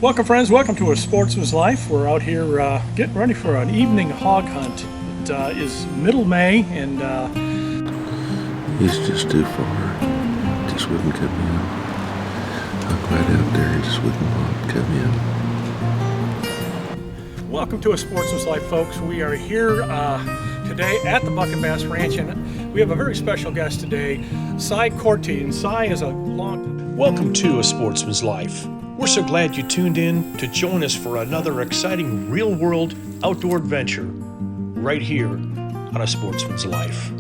Welcome friends, welcome to A Sportsman's Life. We're out here getting ready for an evening hog hunt. It is middle May and he's just too far. Just wouldn't cut me out. Hung right out there, he just wouldn't cut me out. welcome to A Sportsman's Life, folks. We are here today at the Buck and Bass Ranch, and we have a very special guest today, Si Korte. And Si is a long... Welcome to A Sportsman's Life. We're so glad you tuned in to join us for another exciting real-world outdoor adventure right here on A Sportsman's Life.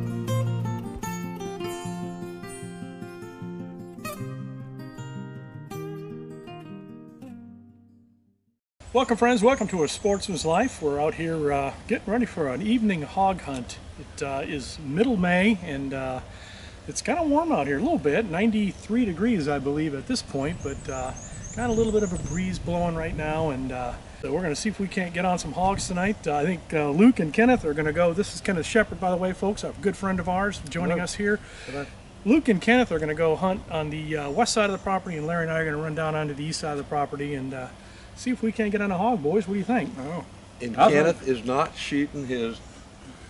Welcome friends, welcome to A Sportsman's Life. We're out here getting ready for an evening hog hunt. It is middle May and it's kind of warm out here a little bit, 93 degrees I believe at this point, but got a little bit of a breeze blowing right now, and so we're going to see if we can't get on some hogs tonight. I think Luke and Kenneth are going to go. This is Kenneth Shepherd, by the way, folks, a good friend of ours joining us here. Luke and Kenneth are going to go hunt on the west side of the property, and Larry and I are going to run down onto the east side of the property and see if we can't get on a hog, boys. What do you think? Oh. And Kenneth is not shooting his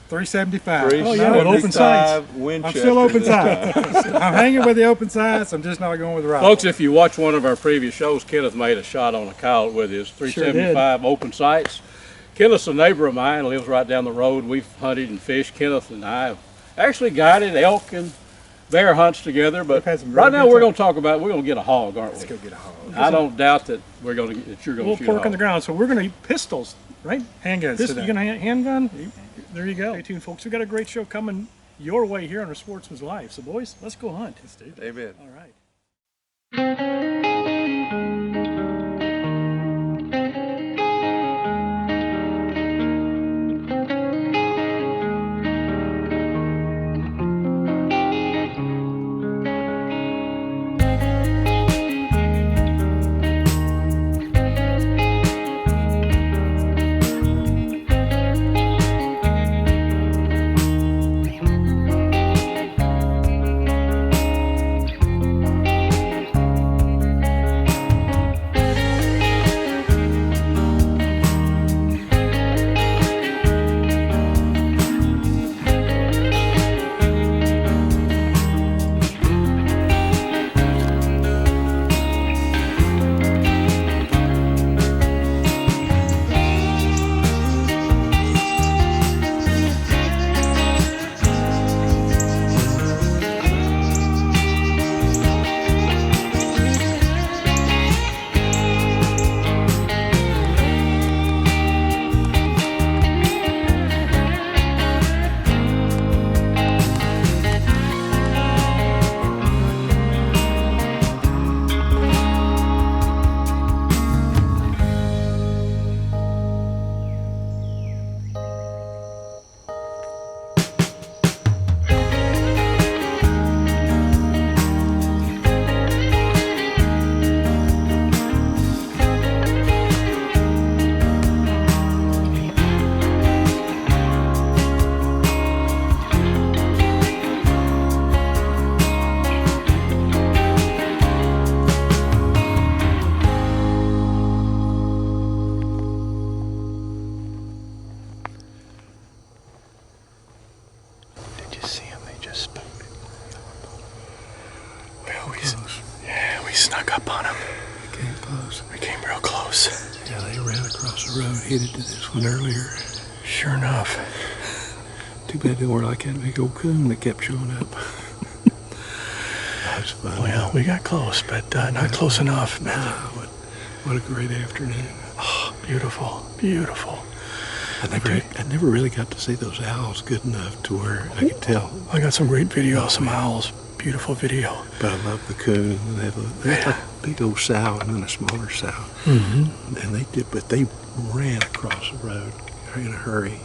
375. Oh yeah, with open sights. Winchester. I'm still open sights. I'm hanging with the open sights. I'm just not going with the rifle. Folks, if you watch one of our previous shows, Kenneth made a shot on a coyote with his 375 open sights. Kenneth's a neighbor of mine, lives right down the road. We've hunted and fished. Kenneth and I have actually guided elk and bear hunts together, but right now we're going to talk about, we're going to get a hog, aren't we? Let's go get a hog. I don't doubt that you're going to shoot a hog. A little pork on the ground. So we're going to eat pistols, right? Handguns today. You're going to handgun? There you go. Stay tuned, folks. We've got a great show coming your way here on A Sportsman's Life. So, boys, let's go hunt. Let's do it. Amen. All right. Headed to this one earlier. Sure enough. Too bad they weren't like that big old coon that kept showing up. That was fun. Well, we got close, but not close enough. What a great afternoon. Oh, beautiful, beautiful. I never really got to see those owls good enough to where I could tell. I got some great video of some owls. Beautiful video. But I love the coon. They have like a big old sow and then a smaller sow. Mm-hmm. And they ran across the road in a hurry.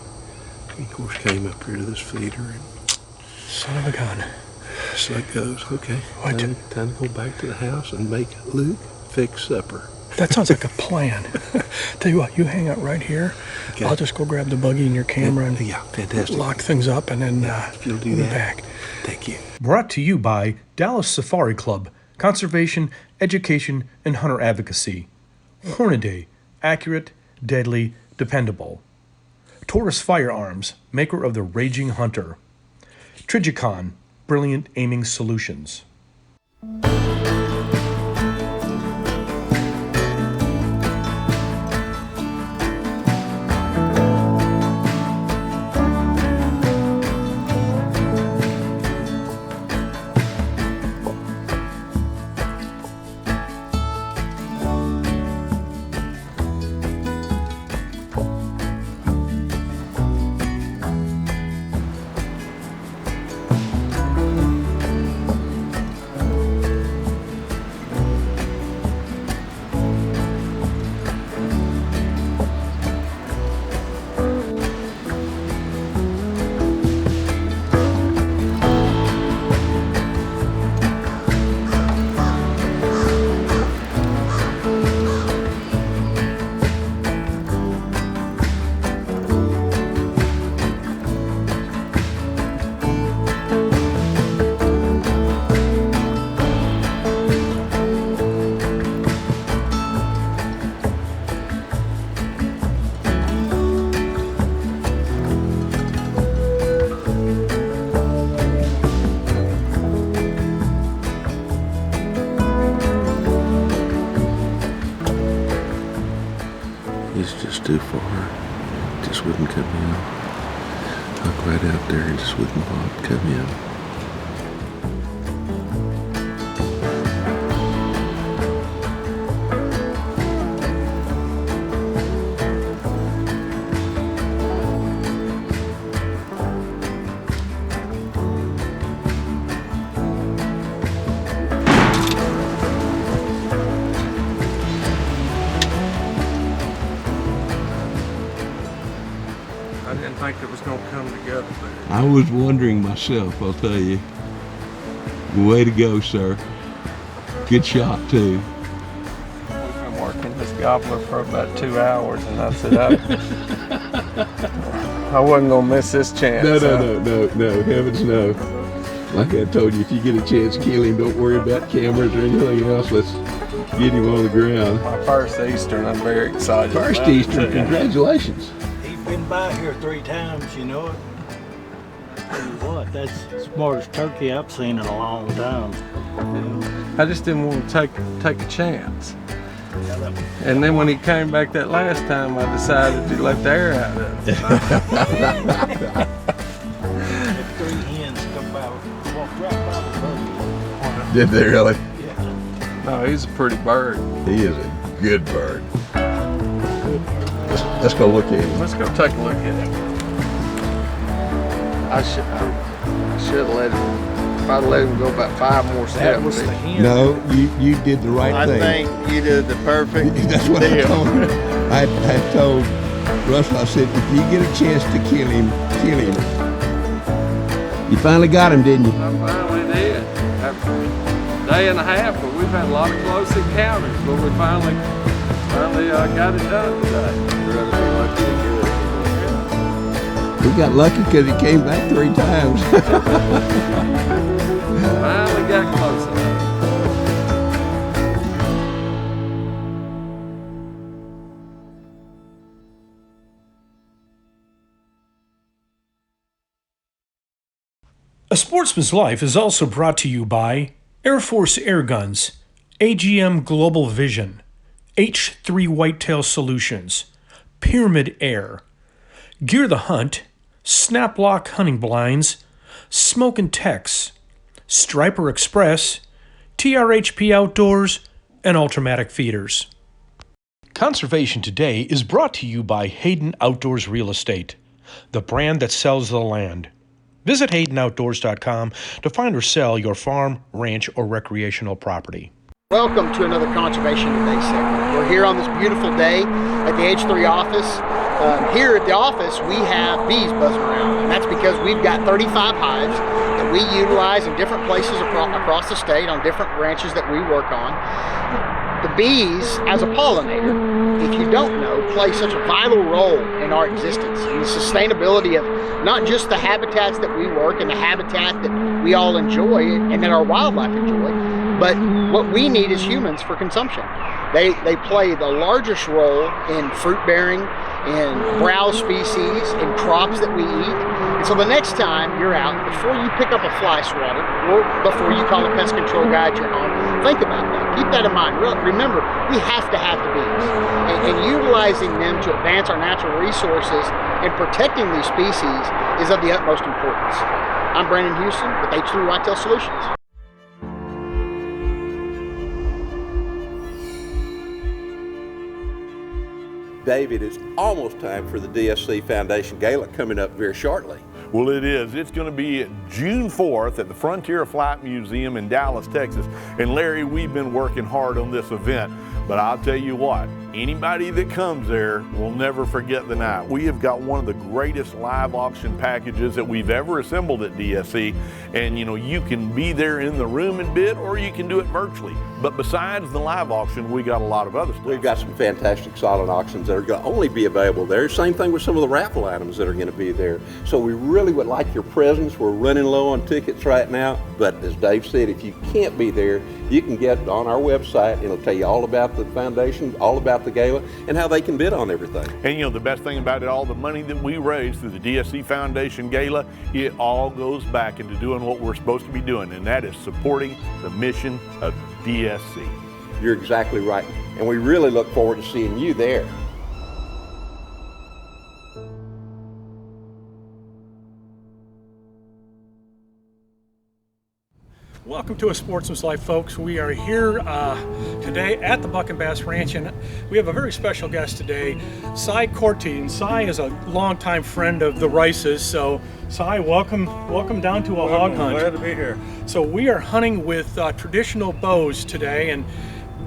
And of course came up here to this feeder. And son of a gun. So it goes. Okay. Time to go back to the house and make Luke fix supper. That sounds like a plan. Tell you what, you hang out right here. Okay. I'll just go grab the buggy and your camera and fantastic. Lock things up, and then you'll do that. Back. Thank you. Brought to you by Dallas Safari Club, Conservation, Education, and Hunter Advocacy. Hornady, accurate, deadly, dependable. Taurus Firearms, maker of the Raging Hunter. Trigicon, brilliant aiming solutions. He's just too far. Just wouldn't cut me off. Hung right out there and just wouldn't cut me off. I didn't think it was gonna come together there. I was wondering myself, I'll tell you. Way to go, sir. Good shot, too. We've been working this gobbler for about 2 hours, and I said I wasn't gonna miss this chance. No, heavens no. Like I told you, if you get a chance to kill him, don't worry about cameras or anything else. Let's get him on the ground. My first Eastern, I'm very excited. First about it, Easter, too. congratulations. He's been by here 3 times, you know it. Tell you what, that's the smartest turkey I've seen in a long time. I just didn't want to take a chance. And then when he came back that last time, I decided to let the air out of it. Had 3 hens come by, walked right by the bird. Did they really? Yeah. No, he's a pretty bird. He is a good bird. Let's go look at him. Let's go take a look at him. I should have let him. If I'd let him go about 5 more steps. That was the hen. No, you did the right I thing. think you did the perfect That's what I deal. told him. I told Russell, I said, if you get a chance to kill him, kill him. You finally got him, didn't you? I finally did. After a day and a half, but we've had a lot of close encounters, but we finally got it done today. We got lucky because he came back 3 times. Finally got close enough. A Sportsman's Life is also brought to you by Air Force Air Guns, AGM Global Vision, H3 Whitetail Solutions, Pyramid Air, Gear the Hunt, Snaplock Hunting Blinds, Smoke and Tex, Striper Express, TRHP Outdoors, and Ultramatic Feeders. Conservation Today is brought to you by Hayden Outdoors Real Estate, the brand that sells the land. Visit HaydenOutdoors.com to find or sell your farm, ranch, or recreational property. Welcome to another Conservation Today segment. We're here on this beautiful day at the H3 office. Here at the office, we have bees buzzing around, and that's because we've got 35 hives that we utilize in different places across the state on different ranches that we work on. The bees, as a pollinator, if you don't know, play such a vital role in our existence, in the sustainability of not just the habitats that we work and the habitat that we all enjoy and that our wildlife enjoy, but what we need as humans for consumption. They play the largest role in fruit bearing, in browse species, in crops that we eat. And so the next time you're out, before you pick up a fly swatter, or before you call a pest control guy at your home, think about that. Keep that in mind. Remember, we have to have the bees. And utilizing them to advance our natural resources and protecting these species is of the utmost importance. I'm Brandon Houston with H3 Whitetail Solutions. David, it's almost time for the DCS Foundation Gala coming up very shortly. Well, it is. It's going to be June 4th at the Frontier Flight Museum in Dallas, Texas. And Larry, we've been working hard on this event, but I'll tell you what, anybody that comes there will never forget the night. We have got one of the greatest live auction packages that we've ever assembled at DSC. And you know, you can be there in the room and bid, or you can do it virtually. But besides the live auction, we got a lot of other stuff. We've got some fantastic silent auctions that are going to only be available there. Same thing with some of the raffle items that are going to be there. So we really would like your presence. We're running low on tickets right now, but as Dave said, if you can't be there, you can get on our website. It'll tell you all about the foundation, all about the gala, and how they can bid on everything. And you know, the best thing about it, all the money that we raise through the DSC Foundation Gala, it all goes back into doing what we're supposed to be doing, and that is supporting the mission of DSC. You're exactly right, and we really look forward to seeing you there. Welcome to A Sportsman's Life, folks. We are here today at the Buck and Bass Ranch, and we have a very special guest today, Si Korte. And Si is a longtime friend of the Rices. So, Si, welcome down to a hog hunt. Glad to be here. So we are hunting with traditional bows today, and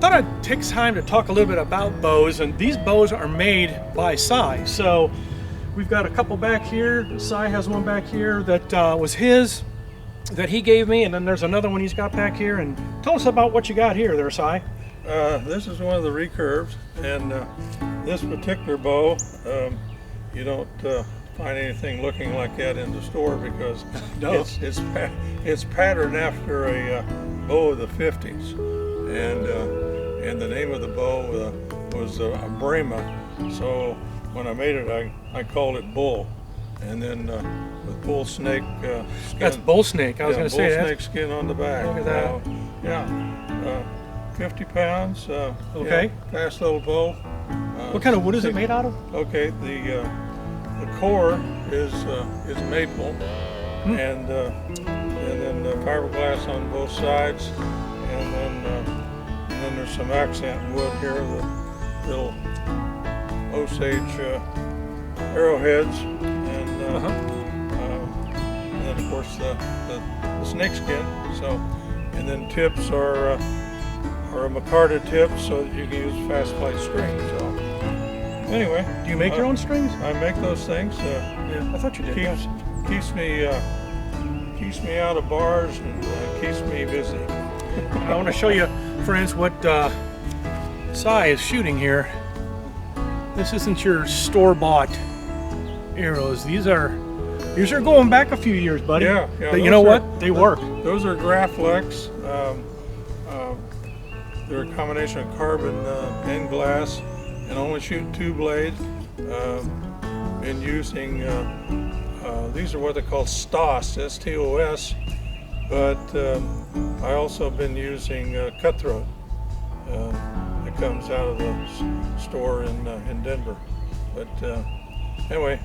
thought I'd take time to talk a little bit about bows. And these bows are made by Si. So we've got a couple back here. Si has one back here that was his, that he gave me, and then there's another one he's got back here. And tell us about what you got here there, Si. This is one of the recurves, and this particular bow, you don't find anything looking like that in the store because No. it's patterned after a bow of the 50s, and the name of the bow was a Brahma. So when I made it, I called it Bull, and then with bull snake skin. That's bull snake. I was going to say bull that. snake skin on the back. Look at that. Yeah, 50 pounds. Okay. Yeah, fast little bow. What kind of wood is it made out of? Okay, the core is maple, and then fiberglass on both sides, and then there's some accent wood here, the little Osage arrowheads, and then of course the snake skin. So, and then tips are a micarta tip, so that you can use fast flight string. So anyway, Do you make your own strings? I make those things. Yeah, I thought you did. Keeps me out of bars and keeps me busy. I want to show you, friends, what Si is shooting here. This isn't your store-bought arrows. These are going back a few years, buddy. Yeah. But you know what? They work. Those are Graflex. They're a combination of carbon and glass, and only shoot 2 blades. Been using these are what they call STOS, S-T-O-S, but I also been using cutthroat. It comes out of the store in Denver. But anyway,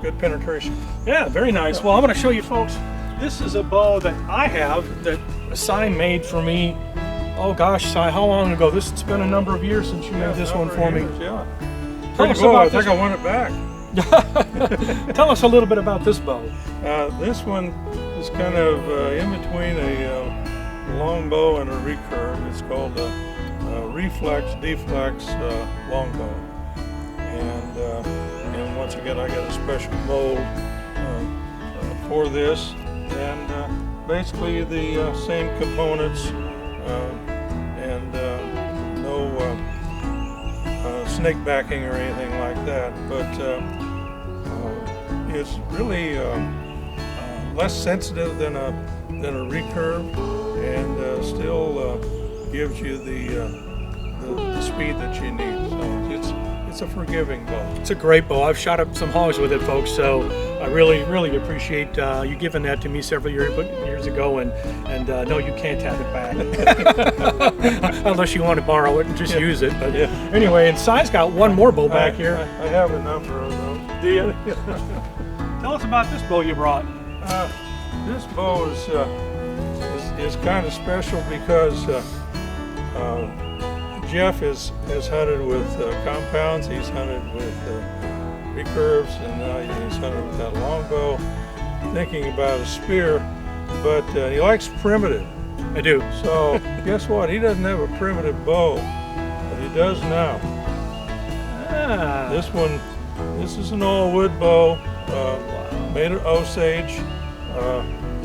good penetration. Yeah, very nice. Well, I'm going to show you folks. This is a bow that I have that Si made for me. Oh gosh, Si, how long ago? It's been a number of years since you made this one for me. Yeah. Tell us Cool. about I think this. I want it back. Tell us a little bit about this bow. This one is kind of in between a longbow and a recurve. It's called a reflex deflex longbow, and once again I got a special mold for this, and basically the same components, and no snake backing or anything like that, but it's really less sensitive than a than a recurve, and still gives you the speed that you need. So it's a forgiving bow. It's a great bow. I've shot up some hogs with it, folks, so I really, really appreciate you giving that to me several years ago, and no, you can't have it back. Unless you want to borrow it and just use it. But anyway, and Si's got one more bow back here. I have a number of those. Do you? Tell us about this bow you brought. This bow is kind of special because Jeff has hunted with compounds, he's hunted with recurves, and now he's hunted with that longbow, thinking about a spear, but he likes primitive. I do. So guess what? He doesn't have a primitive bow, but he does now. Ah. This is an all-wood bow, made of Osage.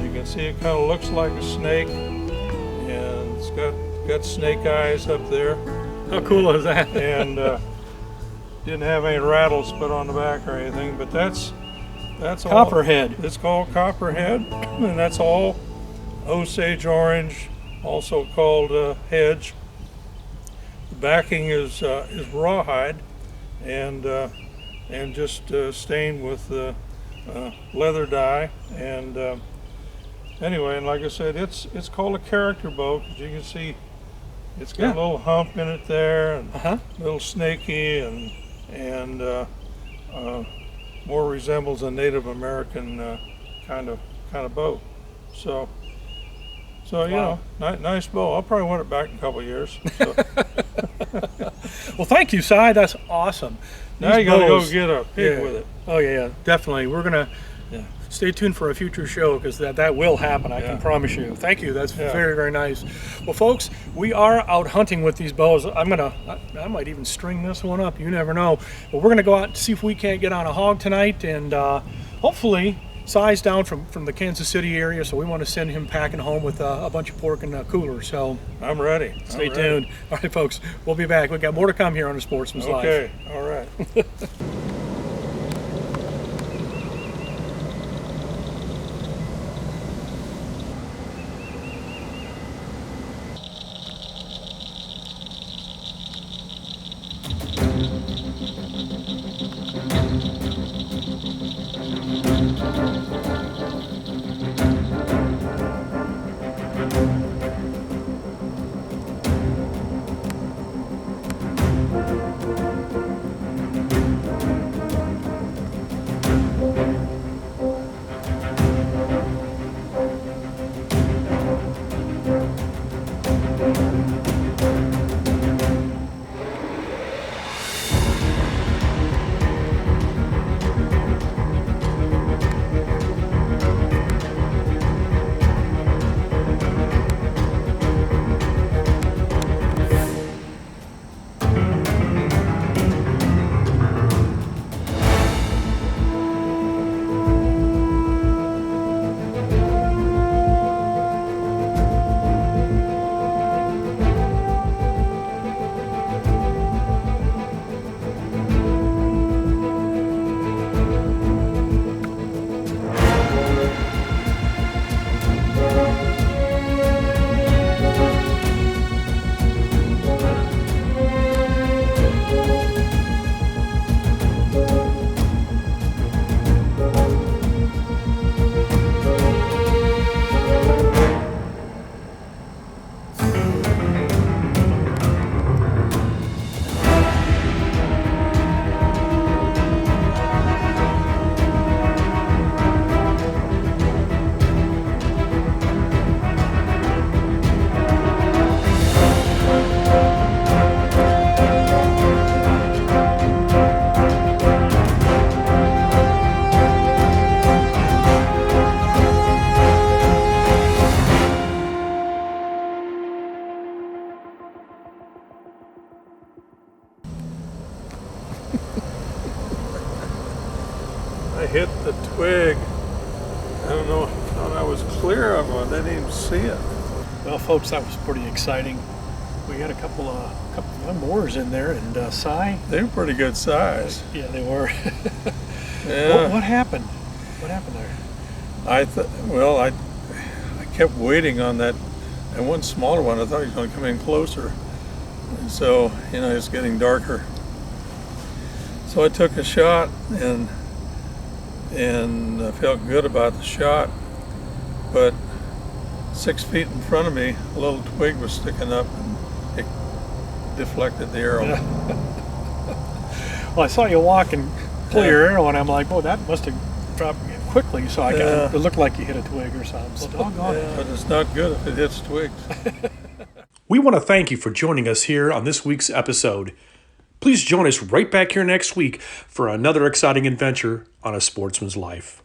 You can see it kind of looks like a snake, and it's got snake eyes up there. How cool is that? And didn't have any rattles put on the back or anything, but that's all. Copperhead. It's called copperhead, and that's all Osage orange, also called hedge. The backing is rawhide, and just stained with leather dye. And anyway, and like I said, it's called a character bow because you can see it's got a little hump in it there, and a little snaky, and more resembles a Native American kind of bow. So you know, nice bow. I'll probably want it back in a couple of years. So. Well, thank you, Si. That's awesome. Now you gotta go get a pig with it. Oh yeah, definitely. We're gonna stay tuned for a future show because that will happen. I can promise you. Thank you. That's very, very nice. Well, folks, we are out hunting with these bows. I might even string this one up. You never know. But we're gonna go out and see if we can't get on a hog tonight, and hopefully Si's down from the Kansas City area, so we want to send him packing home with a bunch of pork and a cooler. So I'm ready. Stay tuned. All right, folks, we'll be back. We've got more to come here on the Sportsman's Life. Okay, all right. I hit the twig. I don't know, I thought I was clear of it. I didn't even see it. Well, folks, that was pretty exciting. We had a couple young boars in there, and Si. They were pretty good size. Yeah, they were. Yeah. What happened? What happened there? I kept waiting on that, and one smaller one. I thought he was going to come in closer. And so, you know, it's getting darker. So I took a shot, and I felt good about the shot. But 6 feet in front of me, a little twig was sticking up, and it deflected the arrow. Well, I saw you walk and pull your arrow, and I'm like, oh, that must have dropped quickly. So it looked like you hit a twig or something. So doggone it. But it's not good if it hits twigs. We want to thank you for joining us here on this week's episode. Please join us right back here next week for another exciting adventure on A Sportsman's Life.